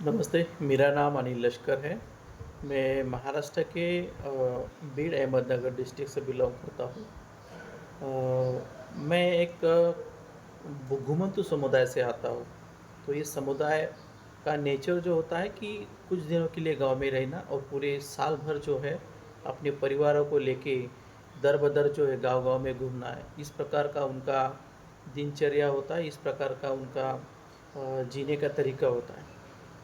नमस्ते, मेरा नाम अनिल लश्कर है। मैं महाराष्ट्र के बीड अहमदनगर डिस्ट्रिक्ट से बिलॉन्ग करता हूँ। मैं एक घुमंतु समुदाय से आता हूँ। तो ये समुदाय का नेचर जो होता है कि कुछ दिनों के लिए गाँव में रहना और पूरे साल भर जो है अपने परिवारों को लेके दर-बदर जो है गाँव-गाँव में घूमना है। इस प्रकार का उनका दिनचर्या होता है, इस प्रकार का उनका जीने का तरीका होता है।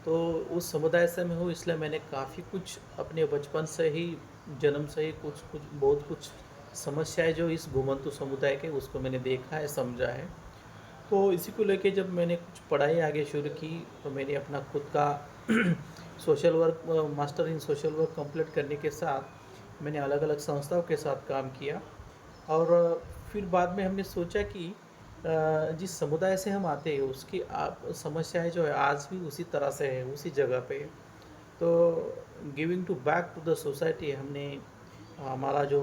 तो उस समुदाय से मैं हूँ, इसलिए मैंने काफ़ी कुछ अपने बचपन से ही, जन्म से ही कुछ-कुछ बहुत कुछ समस्याएँ जो इस घुमंतु समुदाय के, उसको मैंने देखा है, समझा है। तो इसी को लेके जब मैंने कुछ पढ़ाई आगे शुरू की, तो मैंने अपना खुद का social work master in social work complete करने के साथ मैंने अलग-अलग संस्थाओं के साथ काम किया। और फिर बाद में हमने सोचा कि जिस समुदाय से हम आते हैं उसकी आप समस्याएँ जो है आज भी उसी तरह से है, उसी जगह पे है। तो giving to back to the society हमने हमारा जो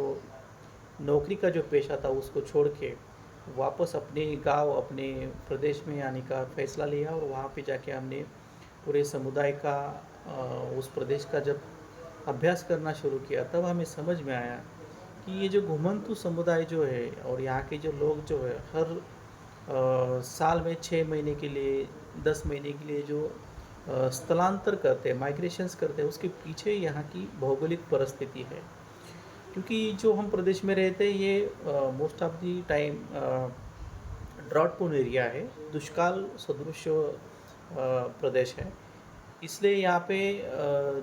नौकरी का जो पेशा था उसको छोड़ के वापस अपने गाँव, अपने प्रदेश में आने का फ़ैसला लिया और वहाँ पे जाके हमने पूरे समुदाय का उस प्रदेश का जब अभ्यास करना शुरू किया, तब हमें समझ में आया कि ये जो घुमंतु समुदाय जो है और यहाँ के जो लोग जो है हर साल में 6 महीने के लिए, 10 महीने के लिए जो स्थलांतर करते हैं, माइग्रेशंस करते हैं, उसके पीछे यहाँ की भौगोलिक परिस्थिति है। क्योंकि जो हम प्रदेश में रहते हैं ये most of the time drought prone area है, दुष्काल सदृश प्रदेश है। इसलिए यहाँ पे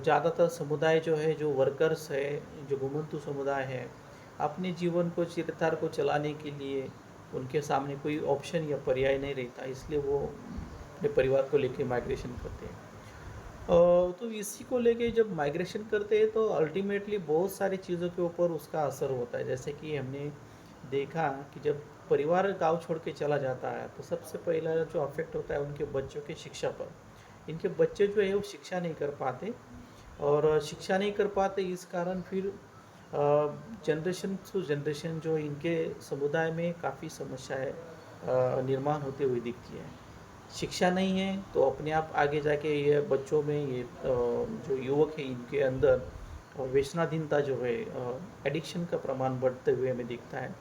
ज़्यादातर समुदाय जो है, जो वर्कर्स है, जो घुमंतु समुदाय है, अपने जीवन को चरितार्थ को चलाने के लिए उनके सामने कोई ऑप्शन या पर्याय नहीं रहता, इसलिए वो अपने परिवार को लेके माइग्रेशन करते हैं। तो इसी को लेके जब माइग्रेशन करते हैं तो अल्टीमेटली बहुत सारी चीज़ों के ऊपर उसका असर होता है। जैसे कि हमने देखा कि जब परिवार गाँव छोड़ के चला जाता है, तो सबसे पहला जो अफ़ेक्ट होता है उनके बच्चों की शिक्षा पर। इनके बच्चे जो है वो शिक्षा नहीं कर पाते और शिक्षा नहीं कर पाते इस कारण फिर जनरेशन टू जनरेशन जो इनके समुदाय में काफ़ी समस्याएँ निर्माण होते हुए दिखती है। शिक्षा नहीं है तो अपने आप आगे जाके ये बच्चों में ये जो युवक है इनके अंदर व्यसनाधीनता जो है एडिक्शन का प्रमाण बढ़ते हुए हमें दिखता है।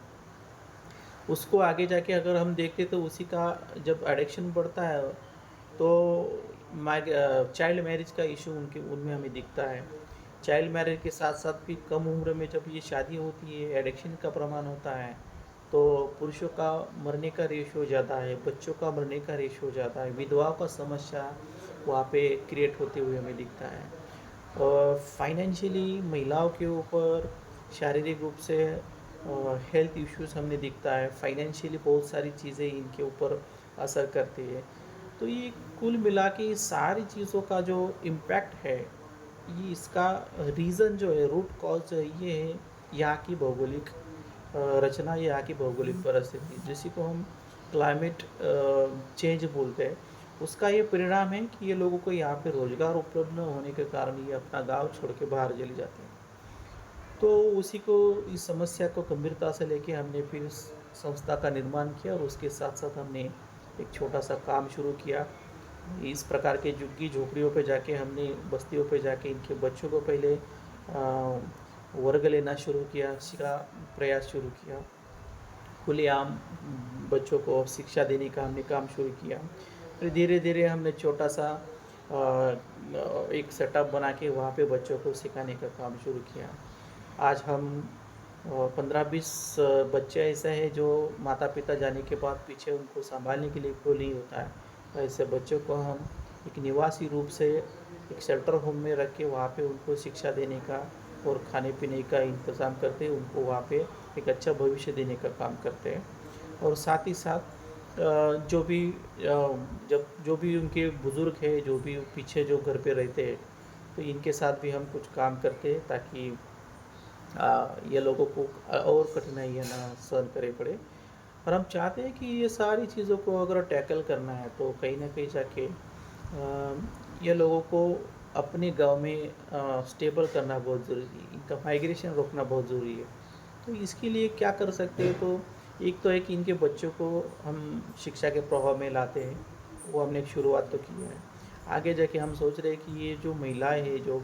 उसको आगे जाके अगर हम देखें तो उसी का जब एडिक्शन बढ़ता है तो चाइल्ड मैरिज का इशू उनके उनमें हमें दिखता है। चाइल्ड मैरिज के साथ-साथ भी कम उम्र में जब ये शादी होती है, एडिक्शन का प्रमाण होता है, तो पुरुषों का मरने का रेशियो ज़्यादा है, बच्चों का मरने का रेशियो ज़्यादा है, विधवाओं का समस्या वहाँ पे क्रिएट होते हुए हमें दिखता है। और फाइनेंशियली महिलाओं के ऊपर शारीरिक रूप से हेल्थ इश्यूज़ हमें दिखता है, फाइनेंशियली बहुत सारी चीज़ें इनके ऊपर असर करती है। तो ये कुल मिला के ये सारी चीज़ों का जो इम्पैक्ट है, ये इसका रीज़न जो है, रूट कॉज़ जो है, ये है यहाँ की भौगोलिक रचना, यहाँ की भौगोलिक परिस्थिति, जिसी को हम क्लाइमेट चेंज बोलते हैं। उसका ये परिणाम है कि ये लोगों को यहाँ पे रोज़गार उपलब्ध न होने के कारण ये अपना गाँव छोड़ के बाहर चले जाते हैं। तो उसी को, इस समस्या को गंभीरता से लेके हमने फिर संस्था का निर्माण किया और उसके साथ-साथ हमने एक छोटा-सा काम शुरू किया। इस प्रकार के झुग्गी-झोपड़ियों पे जाके हमने बस्तियों पे जाके इनके बच्चों को पहले वर्ग लेना शुरू किया, का प्रयास शुरू किया। खुलेआम बच्चों को शिक्षा देने का हमने काम शुरू किया। फिर धीरे-धीरे हमने छोटा-सा एक सेटअप बना के वहाँ पे बच्चों को सिखाने का काम शुरू किया। आज हम 15-20 बच्चे ऐसे हैं जो माता-पिता जाने के बाद पीछे उनको सँभालने के लिए कोई नहीं होता है। तो ऐसे बच्चों को हम एक निवासी रूप से एक शेल्टर होम में रख के वहाँ पे उनको शिक्षा देने का और खाने-पीने का इंतज़ाम करते हैं, उनको वहाँ पे एक अच्छा भविष्य देने का काम करते हैं। और साथ ही साथ जो भी जब जो भी उनके बुज़ुर्ग हैं, जो भी पीछे जो घर पे रहते हैं, तो इनके साथ भी हम कुछ काम करते हैं ताकि ये लोगों को और कठिनाइयाँ ना सहन करनी पड़े। और हम चाहते हैं कि ये सारी चीज़ों को अगर टैकल करना है तो कहीं न कहीं जाके ये लोगों को अपने गाँव में स्टेबल करना बहुत ज़रूरी है, इनका माइग्रेशन रोकना बहुत ज़रूरी है। तो इसके लिए क्या कर सकते हैं, तो एक तो है कि इनके बच्चों को हम शिक्षा के प्रभाव में लाते हैं, वो हमने एक शुरुआत तो की है। आगे जाके हम सोच रहे हैं कि ये जो महिलाएँ हैं, जो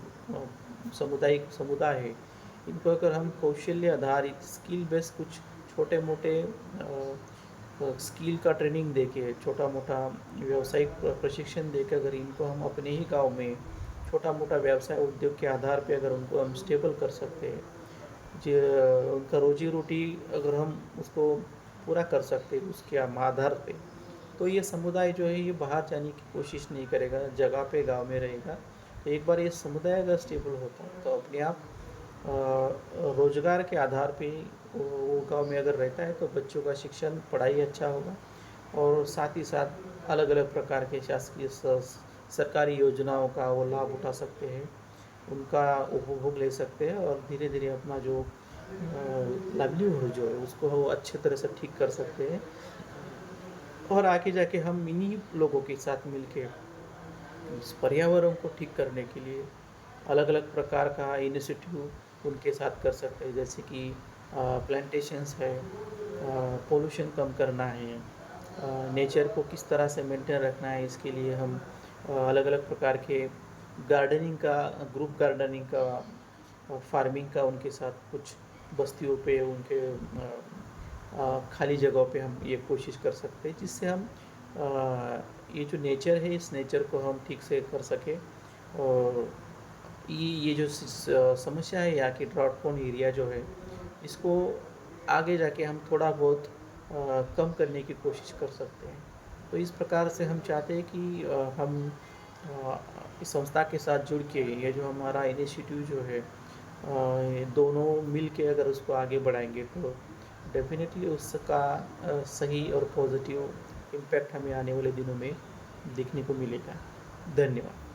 सामुदायिक समुदाय है, इनको अगर हम कौशल्य आधारित स्किल बेस्ड कुछ छोटे-मोटे स्किल का ट्रेनिंग देके, छोटा-मोटा व्यावसायिक प्रशिक्षण देके अगर इनको हम अपने ही गाँव में छोटा-मोटा व्यवसाय उद्योग के आधार पे अगर उनको हम स्टेबल कर सकते हैं, ज उनका रोज़ी-रोटी अगर हम उसको पूरा कर सकते हैं उसके आधार पे, तो ये समुदाय जो है ये बाहर जाने की कोशिश नहीं करेगा, जगह पे गाँव में रहेगा। तो एक बार ये समुदाय अगर स्टेबल होता है तो अपने आप रोज़गार के आधार पे वो गाँव में अगर रहता है तो बच्चों का शिक्षण, पढ़ाई अच्छा होगा और साथ ही साथ अलग-अलग प्रकार के शासकीय सरकारी योजनाओं का वो लाभ उठा सकते हैं, उनका उपभोग ले सकते हैं और धीरे-धीरे अपना जो लाइवलीहुड जो है उसको वो अच्छे तरह से ठीक कर सकते हैं और आगे जाके हम इन्हीं लोगों के साथ मिलके इस पर्यावरण को ठीक करने के लिए अलग-अलग प्रकार का इनिशिएटिव उनके साथ कर सकते हैं, जैसे कि प्लांटेशंस है, पोल्यूशन कम करना है, नेचर को किस तरह से मेंटेन रखना है, इसके लिए हम अलग-अलग प्रकार के गार्डनिंग का, ग्रुप गार्डनिंग का, फार्मिंग का उनके साथ कुछ बस्तियों पे उनके खाली जगहों पे हम ये कोशिश कर सकते हैं, जिससे हम ये जो नेचर है इस नेचर को हम ठीक से कर सकें और ये जो समस्या है यहाँ की ड्राउट प्रोन एरिया जो है, इसको आगे जाके हम थोड़ा बहुत कम करने की कोशिश कर सकते हैं। तो इस प्रकार से हम चाहते हैं कि हम इस संस्था के साथ जुड़ के ये जो हमारा इनिशिएटिव जो है ये दोनों मिल के अगर उसको आगे बढ़ाएँगे तो डेफ़िनेटली उसका सही और पॉज़िटिव इम्पैक्ट हमें आने वाले दिनों में देखने को मिलेगा। धन्यवाद।